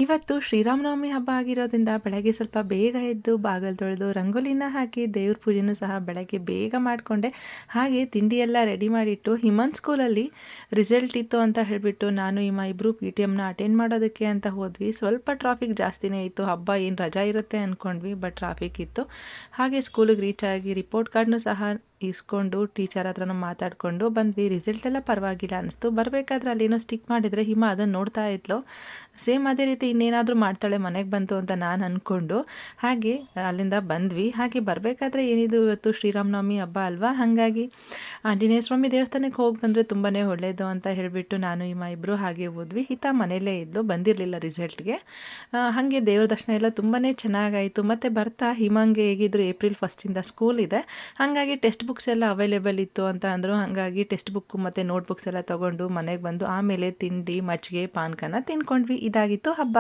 ಇವತ್ತು ಶ್ರೀರಾಮನವಮಿ ಹಬ್ಬ ಆಗಿರೋದ್ರಿಂದ ಬೆಳಗ್ಗೆ ಸ್ವಲ್ಪ ಬೇಗ ಎದ್ದು ಬಾಗಿಲು ತೊಳೆದು ರಂಗೋಲಿನ ಹಾಕಿ ದೇವ್ರ ಪೂಜೆನೂ ಸಹ ಬೆಳಗ್ಗೆ ಬೇಗ ಮಾಡಿಕೊಂಡೆ. ಹಾಗೆ ತಿಂಡಿ ಎಲ್ಲ ರೆಡಿ ಮಾಡಿಟ್ಟು ಹಿಮನ್ ಸ್ಕೂಲಲ್ಲಿ ರಿಸಲ್ಟ್ ಇತ್ತು ಅಂತ ಹೇಳಿಬಿಟ್ಟು ನಾನು ಹಿಮ ಇಬ್ಬರು ಪಿ ಟಿ ಎಮ್ನ ಅಟೆಂಡ್ ಮಾಡೋದಕ್ಕೆ ಅಂತ ಹೋದ್ವಿ. ಸ್ವಲ್ಪ ಟ್ರಾಫಿಕ್ ಜಾಸ್ತಿನೇ ಇತ್ತು, ಹಬ್ಬ ಏನು ರಜಾ ಇರುತ್ತೆ ಅಂದ್ಕೊಂಡ್ವಿ, ಬಟ್ ಟ್ರಾಫಿಕ್ ಇತ್ತು. ಹಾಗೆ ಸ್ಕೂಲಿಗೆ ರೀಚ್ ಆಗಿ ರಿಪೋರ್ಟ್ ಕಾರ್ಡ್ನು ಸಹ ಇಸ್ಕೊಂಡು ಟೀಚರ್ ಹತ್ರನೂ ಮಾತಾಡಿಕೊಂಡು ಬಂದ್ವಿ. ರಿಸಲ್ಟ್ ಎಲ್ಲ ಪರವಾಗಿಲ್ಲ ಅನ್ನಿಸ್ತು. ಬರಬೇಕಾದ್ರೆ ಅಲ್ಲೇನೋ ಸ್ಟಿಕ್ ಮಾಡಿದರೆ ಹಿಮ ಅದನ್ನು ನೋಡ್ತಾ ಇದ್ಲು. ಸೇಮ್ ಅದೇ ರೀತಿ ಇನ್ನೇನಾದರೂ ಮಾಡ್ತಾಳೆ ಮನೆಗೆ ಬಂತು ಅಂತ ನಾನು ಅಂದ್ಕೊಂಡು ಹಾಗೆ ಅಲ್ಲಿಂದ ಬಂದ್ವಿ. ಹಾಗೆ ಬರಬೇಕಾದ್ರೆ ಏನಿದು ಇವತ್ತು ಶ್ರೀರಾಮನವಮಿ ಹಬ್ಬ ಅಲ್ವಾ, ಹಾಗಾಗಿ ಆಂಜನೇಯ ಸ್ವಾಮಿ ದೇವಸ್ಥಾನಕ್ಕೆ ಹೋಗಿ ಬಂದರೆ ತುಂಬಾ ಒಳ್ಳೆಯದು ಅಂತ ಹೇಳಿಬಿಟ್ಟು ನಾನು ಹಿಮ ಇಬ್ಬರು ಹಾಗೆ ಹೋದ್ವಿ. ಹಿತ ಮನೆಯಲ್ಲೇ ಇದ್ಲು, ಬಂದಿರಲಿಲ್ಲ ರಿಸಲ್ಟ್ಗೆ. ಹಾಗೆ ದೇವ್ರ ದರ್ಶನ ಎಲ್ಲ ತುಂಬಾ ಚೆನ್ನಾಗಾಯಿತು. ಮತ್ತು ಬರ್ತಾ ಹಿಮಂಗೆ ಹೇಗಿದ್ರು ಏಪ್ರಿಲ್ 1 ಸ್ಕೂಲ್ ಇದೆ, ಹಾಗಾಗಿ ಟೆಕ್ಸ್ಟ್ ಬುಕ್ಸ್ ಎಲ್ಲ ಅವೈಲೇಬಲ್ ಇತ್ತು ಅಂತ ಅಂದರು. ಹಾಗಾಗಿ ಟೆಕ್ಸ್ಟ್ ಬುಕ್ಕು ಮತ್ತು ನೋಟ್ ಬುಕ್ಸ್ ಎಲ್ಲ ತೊಗೊಂಡು ಮನೆಗೆ ಬಂದು ಆಮೇಲೆ ತಿಂಡಿ ಮಜ್ಜಿಗೆ ಪಾನಕನ ತಿನ್ಕೊಂಡ್ವಿ. ಇದಾಗಿತ್ತು ಹಬ್ಬ.